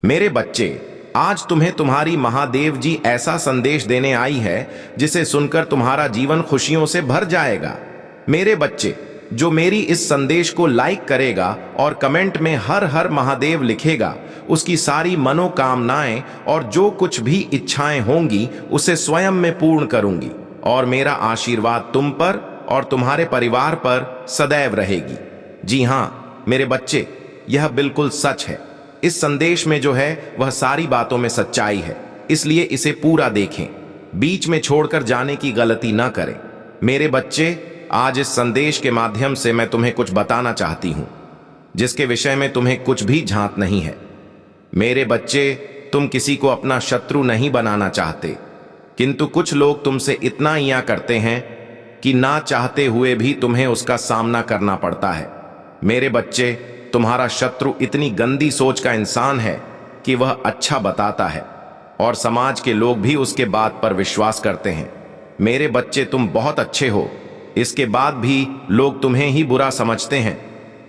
मेरे बच्चे, आज तुम्हें तुम्हारी महादेव जी ऐसा संदेश देने आई है जिसे सुनकर तुम्हारा जीवन खुशियों से भर जाएगा। मेरे बच्चे, जो मेरी इस संदेश को लाइक करेगा और कमेंट में हर हर महादेव लिखेगा, उसकी सारी मनोकामनाएं और जो कुछ भी इच्छाएं होंगी उसे स्वयं में पूर्ण करूंगी और मेरा आशीर्वाद तुम पर और तुम्हारे परिवार पर सदैव रहेगी। जी हाँ मेरे बच्चे, यह बिल्कुल सच है। इस संदेश में जो है वह सारी बातों में सच्चाई है, इसलिए इसे पूरा देखें, बीच में छोड़कर जाने की गलती न करें। मेरे बच्चे, आज इस संदेश के माध्यम से मैं तुम्हें कुछ बताना चाहती हूं जिसके विषय में तुम्हें कुछ भी झांक नहीं है। मेरे बच्चे, तुम किसी को अपना शत्रु नहीं बनाना चाहते, किंतु कुछ लोग तुमसे इतना हिया करते हैं कि ना चाहते हुए भी तुम्हें उसका सामना करना पड़ता है। मेरे बच्चे, तुम्हारा शत्रु इतनी गंदी सोच का इंसान है कि वह अच्छा बताता है और समाज के लोग भी उसके बात पर विश्वास करते हैं। मेरे बच्चे, तुम बहुत अच्छे हो, इसके बाद भी लोग तुम्हें ही बुरा समझते हैं,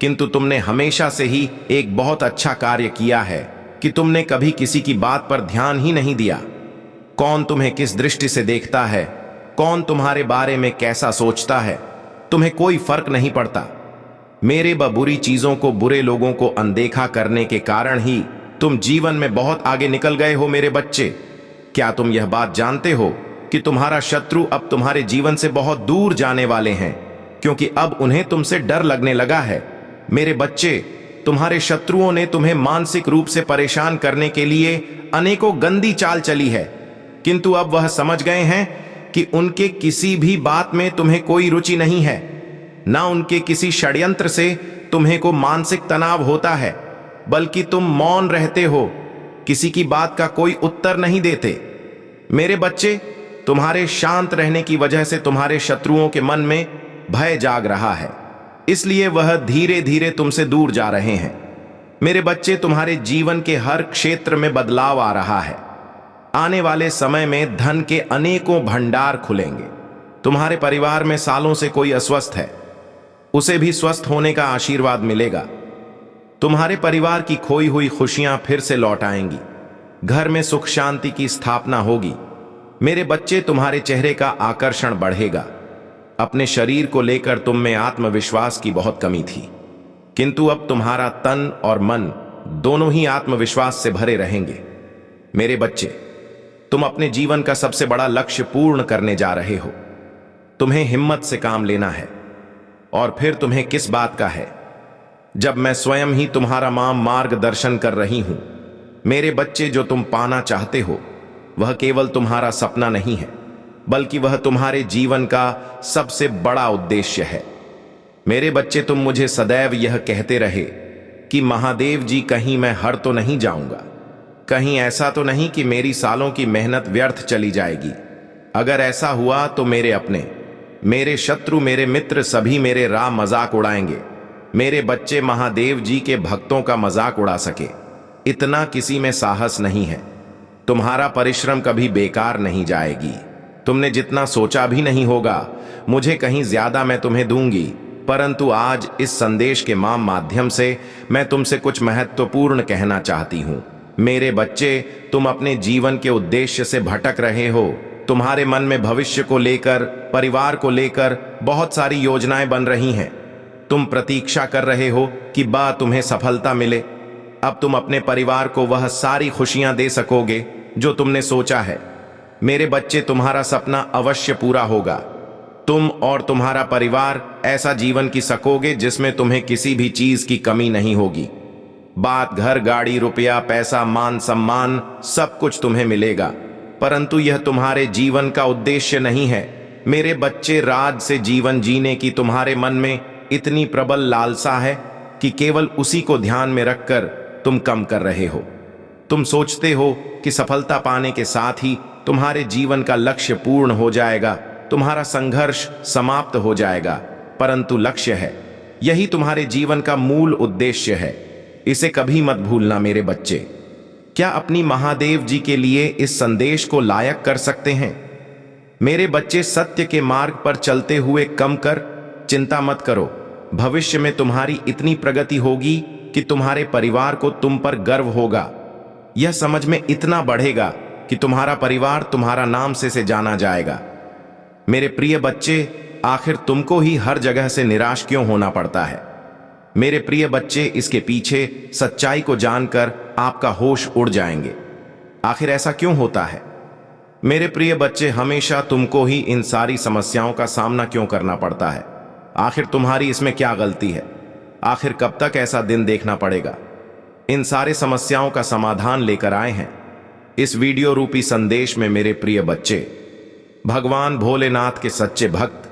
किंतु तुमने हमेशा से ही एक बहुत अच्छा कार्य किया है कि तुमने कभी किसी की बात पर ध्यान ही नहीं दिया। कौन तुम्हें किस दृष्टि से देखता है, कौन तुम्हारे बारे में कैसा सोचता है, तुम्हें कोई फर्क नहीं पड़ता। मेरे बुरी चीजों को, बुरे लोगों को अनदेखा करने के कारण ही तुम जीवन में बहुत आगे निकल गए हो। मेरे बच्चे, क्या तुम यह बात जानते हो कि तुम्हारा शत्रु अब तुम्हारे जीवन से बहुत दूर जाने वाले हैं, क्योंकि अब उन्हें तुमसे डर लगने लगा है। मेरे बच्चे, तुम्हारे शत्रुओं ने तुम्हें मानसिक रूप से परेशान करने के लिए अनेकों गंदी चाल चली है, किंतु अब वह समझ गए हैं कि उनके किसी भी बात में तुम्हें कोई रुचि नहीं है, ना उनके किसी षड्यंत्र से तुम्हें को मानसिक तनाव होता है, बल्कि तुम मौन रहते हो, किसी की बात का कोई उत्तर नहीं देते। मेरे बच्चे, तुम्हारे शांत रहने की वजह से तुम्हारे शत्रुओं के मन में भय जाग रहा है, इसलिए वह धीरे धीरे तुमसे दूर जा रहे हैं। मेरे बच्चे, तुम्हारे जीवन के हर क्षेत्र में बदलाव आ रहा है। आने वाले समय में धन के अनेकों भंडार खुलेंगे। तुम्हारे परिवार में सालों से कोई अस्वस्थ है, उसे भी स्वस्थ होने का आशीर्वाद मिलेगा। तुम्हारे परिवार की खोई हुई खुशियां फिर से लौट आएंगी। घर में सुख शांति की स्थापना होगी। मेरे बच्चे, तुम्हारे चेहरे का आकर्षण बढ़ेगा। अपने शरीर को लेकर तुम में आत्मविश्वास की बहुत कमी थी, किंतु अब तुम्हारा तन और मन दोनों ही आत्मविश्वास से भरे रहेंगे। मेरे बच्चे, तुम अपने जीवन का सबसे बड़ा लक्ष्य पूर्ण करने जा रहे हो। तुम्हें हिम्मत से काम लेना है, और फिर तुम्हें किस बात का है जब मैं स्वयं ही तुम्हारा मार्गदर्शन कर रही हूं। मेरे बच्चे, जो तुम पाना चाहते हो वह केवल तुम्हारा सपना नहीं है, बल्कि वह तुम्हारे जीवन का सबसे बड़ा उद्देश्य है। मेरे बच्चे, तुम मुझे सदैव यह कहते रहे कि महादेव जी, कहीं मैं हर तो नहीं जाऊंगा, कहीं ऐसा तो नहीं कि मेरी सालों की मेहनत व्यर्थ चली जाएगी। अगर ऐसा हुआ तो मेरे अपने, मेरे शत्रु, मेरे मित्र सभी मेरे राह मजाक उड़ाएंगे। मेरे बच्चे, महादेव जी के भक्तों का मजाक उड़ा सके इतना किसी में साहस नहीं है। तुम्हारा परिश्रम कभी बेकार नहीं जाएगी। तुमने जितना सोचा भी नहीं होगा, मुझे कहीं ज्यादा मैं तुम्हें दूंगी, परंतु आज इस संदेश के माध्यम से मैं तुमसे कुछ महत्वपूर्ण कहना चाहती हूं। मेरे बच्चे, तुम अपने जीवन के उद्देश्य से भटक रहे हो। तुम्हारे मन में भविष्य को लेकर, परिवार को लेकर बहुत सारी योजनाएं बन रही हैं। तुम प्रतीक्षा कर रहे हो कि तुम्हें सफलता मिले। अब तुम अपने परिवार को वह सारी खुशियां दे सकोगे जो तुमने सोचा है। मेरे बच्चे, तुम्हारा सपना अवश्य पूरा होगा। तुम और तुम्हारा परिवार ऐसा जीवन की सकोगे जिसमें तुम्हें किसी भी चीज की कमी नहीं होगी। बात घर, गाड़ी, रुपया, पैसा, मान सम्मान सब कुछ तुम्हें मिलेगा, परंतु यह तुम्हारे जीवन का उद्देश्य नहीं है। मेरे बच्चे, राज से जीवन जीने की तुम्हारे मन में इतनी प्रबल लालसा है कि केवल उसी को ध्यान में रखकर तुम कम कर रहे हो। तुम सोचते हो कि सफलता पाने के साथ ही तुम्हारे जीवन का लक्ष्य पूर्ण हो जाएगा, तुम्हारा संघर्ष समाप्त हो जाएगा, परंतु लक्ष्य है, यही तुम्हारे जीवन का मूल उद्देश्य है। इसे कभी मत भूलना। मेरे बच्चे, क्या अपनी महादेव जी के लिए इस संदेश को लायक कर सकते हैं? मेरे बच्चे, सत्य के मार्ग पर चलते हुए कम कर चिंता मत करो। भविष्य में तुम्हारी इतनी प्रगति होगी कि तुम्हारे परिवार को तुम पर गर्व होगा। यह समझ में इतना बढ़ेगा कि तुम्हारा परिवार तुम्हारा नाम से जाना जाएगा। मेरे प्रिय बच्चे, आखिर तुमको ही हर जगह से निराश क्यों होना पड़ता है? मेरे प्रिय बच्चे, इसके पीछे सच्चाई को जानकर आपका होश उड़ जाएंगे। आखिर ऐसा क्यों होता है? मेरे प्रिय बच्चे, हमेशा तुमको ही इन सारी समस्याओं का सामना क्यों करना पड़ता है? आखिर तुम्हारी इसमें क्या गलती है? आखिर कब तक ऐसा दिन देखना पड़ेगा? इन सारे समस्याओं का समाधान लेकर आए हैं इस वीडियो रूपी संदेश में मेरे प्रिय बच्चे, भगवान भोलेनाथ के सच्चे भक्त।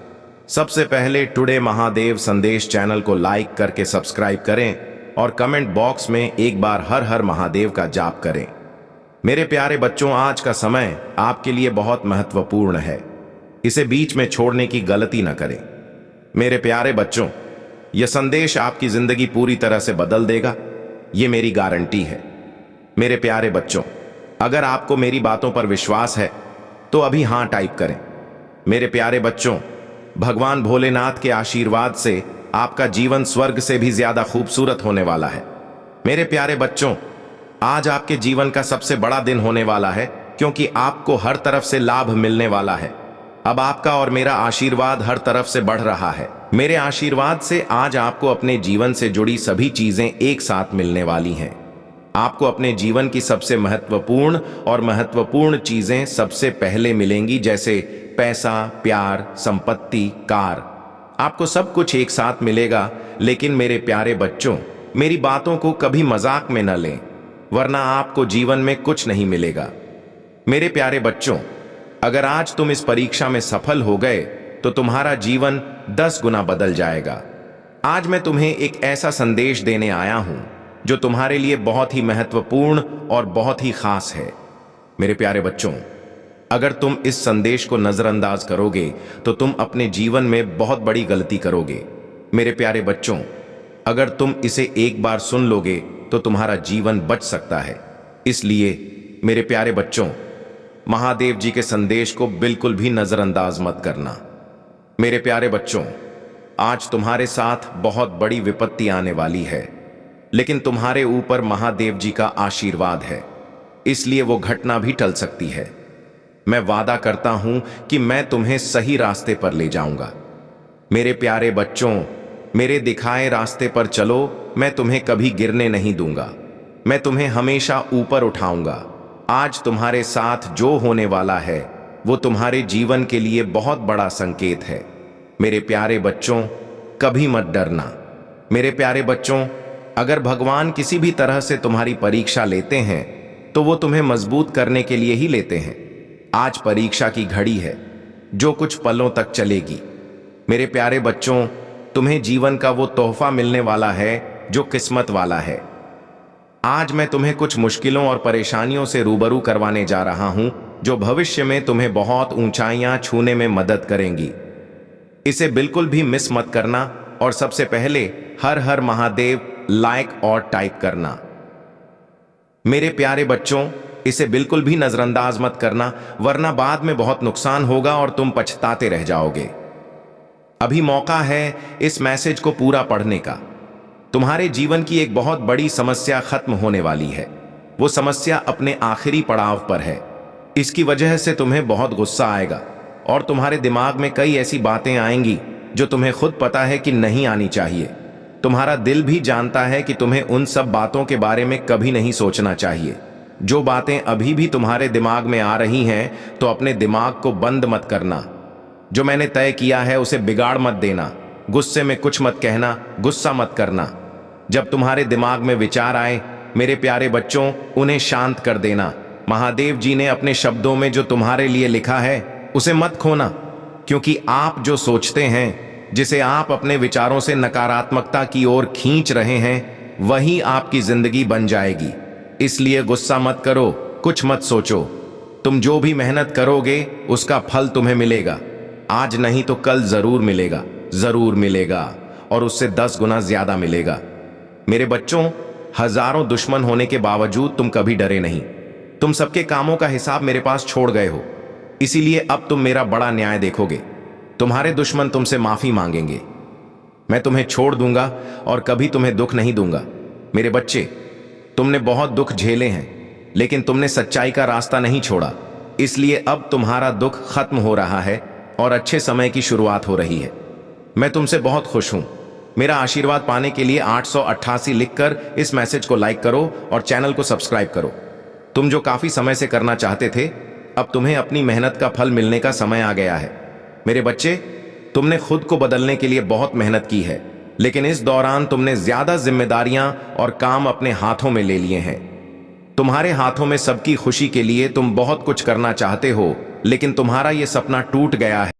सबसे पहले टुडे महादेव संदेश चैनल को लाइक करके सब्सक्राइब करें और कमेंट बॉक्स में एक बार हर हर महादेव का जाप करें। मेरे प्यारे बच्चों, आज का समय आपके लिए बहुत महत्वपूर्ण है। इसे बीच में छोड़ने की गलती न करें। मेरे प्यारे बच्चों, यह संदेश आपकी जिंदगी पूरी तरह से बदल देगा, ये मेरी गारंटी है। मेरे प्यारे बच्चों, अगर आपको मेरी बातों पर विश्वास है तो अभी हां टाइप करें। मेरे प्यारे बच्चों, भगवान भोलेनाथ के आशीर्वाद से आपका जीवन स्वर्ग से भी ज्यादा खूबसूरत होने वाला है। मेरे प्यारे बच्चों, आज आपके जीवन का सबसे बड़ा दिन होने वाला है, क्योंकि आपको हर तरफ से लाभ मिलने वाला है। अब आपका और मेरा आशीर्वाद हर तरफ से बढ़ रहा है। मेरे आशीर्वाद से आज आपको अपने जीवन से जुड़ी सभी चीजें एक साथ मिलने वाली हैं। आपको अपने जीवन की सबसे महत्वपूर्ण चीजें सबसे पहले मिलेंगी, जैसे पैसा, प्यार, संपत्ति, कार। आपको सब कुछ एक साथ मिलेगा। लेकिन मेरे प्यारे बच्चों, मेरी बातों को कभी मजाक में न लें, वरना आपको जीवन में कुछ नहीं मिलेगा। मेरे प्यारे बच्चों, अगर आज तुम इस परीक्षा में सफल हो गए तो तुम्हारा जीवन 10 गुना बदल जाएगा। आज मैं तुम्हें एक ऐसा संदेश देने आया हूं जो तुम्हारे लिए बहुत ही महत्वपूर्ण और बहुत ही खास है। मेरे प्यारे बच्चों, अगर तुम इस संदेश को नजरअंदाज करोगे तो तुम अपने जीवन में बहुत बड़ी गलती करोगे। मेरे प्यारे बच्चों, अगर तुम इसे एक बार सुन लोगे तो तुम्हारा जीवन बच सकता है। इसलिए मेरे प्यारे बच्चों, महादेव जी के संदेश को बिल्कुल भी नजरअंदाज मत करना। मेरे प्यारे बच्चों, आज तुम्हारे साथ बहुत बड़ी विपत्ति आने वाली है, लेकिन तुम्हारे ऊपर महादेव जी का आशीर्वाद है, इसलिए वो घटना भी टल सकती है। मैं वादा करता हूं कि मैं तुम्हें सही रास्ते पर ले जाऊंगा। मेरे प्यारे बच्चों, मेरे दिखाए रास्ते पर चलो। मैं तुम्हें कभी गिरने नहीं दूंगा। मैं तुम्हें हमेशा ऊपर उठाऊंगा। आज तुम्हारे साथ जो होने वाला है वो तुम्हारे जीवन के लिए बहुत बड़ा संकेत है। मेरे प्यारे बच्चों, कभी मत डरना। मेरे प्यारे बच्चों, अगर भगवान किसी भी तरह से तुम्हारी परीक्षा लेते हैं तो वो तुम्हें मजबूत करने के लिए ही लेते हैं। आज परीक्षा की घड़ी है जो कुछ पलों तक चलेगी। मेरे प्यारे बच्चों, तुम्हें जीवन का वो तोहफा मिलने वाला है जो किस्मत वाला है। आज मैं तुम्हें कुछ मुश्किलों और परेशानियों से रूबरू करवाने जा रहा हूं जो भविष्य में तुम्हें बहुत ऊंचाइयां छूने में मदद करेंगी। इसे बिल्कुल भी मिस मत करना और सबसे पहले हर हर महादेव लाइक और टाइप करना। मेरे प्यारे बच्चों, इसे बिल्कुल भी नजरअंदाज मत करना, वरना बाद में बहुत नुकसान होगा और तुम पछताते रह जाओगे। अभी मौका है इस मैसेज को पूरा पढ़ने का। तुम्हारे जीवन की एक बहुत बड़ी समस्या खत्म होने वाली है। वो समस्या अपने आखिरी पड़ाव पर है। इसकी वजह से तुम्हें बहुत गुस्सा आएगा और तुम्हारे दिमाग में कई ऐसी बातें आएंगी जो तुम्हें खुद पता है कि नहीं आनी चाहिए। तुम्हारा दिल भी जानता है कि तुम्हें उन सब बातों के बारे में कभी नहीं सोचना चाहिए। जो बातें अभी भी तुम्हारे दिमाग में आ रही हैं, तो अपने दिमाग को बंद मत करना। जो मैंने तय किया है उसे बिगाड़ मत देना। गुस्से में कुछ मत कहना, गुस्सा मत करना। जब तुम्हारे दिमाग में विचार आए, मेरे प्यारे बच्चों, उन्हें शांत कर देना। महादेव जी ने अपने शब्दों में जो तुम्हारे लिए लिखा है उसे मत खोना, क्योंकि आप जो सोचते हैं, जिसे आप अपने विचारों से नकारात्मकता की ओर खींच रहे हैं, वही आपकी जिंदगी बन जाएगी। इसलिए गुस्सा मत करो, कुछ मत सोचो। तुम जो भी मेहनत करोगे उसका फल तुम्हें मिलेगा। आज नहीं तो कल जरूर मिलेगा, जरूर मिलेगा, और उससे 10 गुना ज्यादा मिलेगा। मेरे बच्चों, हजारों दुश्मन होने के बावजूद तुम कभी डरे नहीं। तुम सबके कामों का हिसाब मेरे पास छोड़ गए हो, इसीलिए अब तुम मेरा बड़ा न्याय देखोगे। तुम्हारे दुश्मन तुमसे माफी मांगेंगे। मैं तुम्हें छोड़ दूंगा और कभी तुम्हें दुख नहीं दूंगा। मेरे बच्चे, तुमने बहुत दुख झेले हैं, लेकिन तुमने सच्चाई का रास्ता नहीं छोड़ा, इसलिए अब तुम्हारा दुख खत्म हो रहा है और अच्छे समय की शुरुआत हो रही है। मैं तुमसे बहुत खुश हूं। मेरा आशीर्वाद पाने के लिए 888 लिखकर इस मैसेज को लाइक करो और चैनल को सब्सक्राइब करो। तुम जो काफी समय से करना चाहते थे, अब तुम्हें अपनी मेहनत का फल मिलने का समय आ गया है। मेरे बच्चे, तुमने खुद को बदलने के लिए बहुत मेहनत की है, लेकिन इस दौरान तुमने ज्यादा जिम्मेदारियां और काम अपने हाथों में ले लिए हैं। तुम्हारे हाथों में सबकी खुशी के लिए तुम बहुत कुछ करना चाहते हो, लेकिन तुम्हारा यह सपना टूट गया है।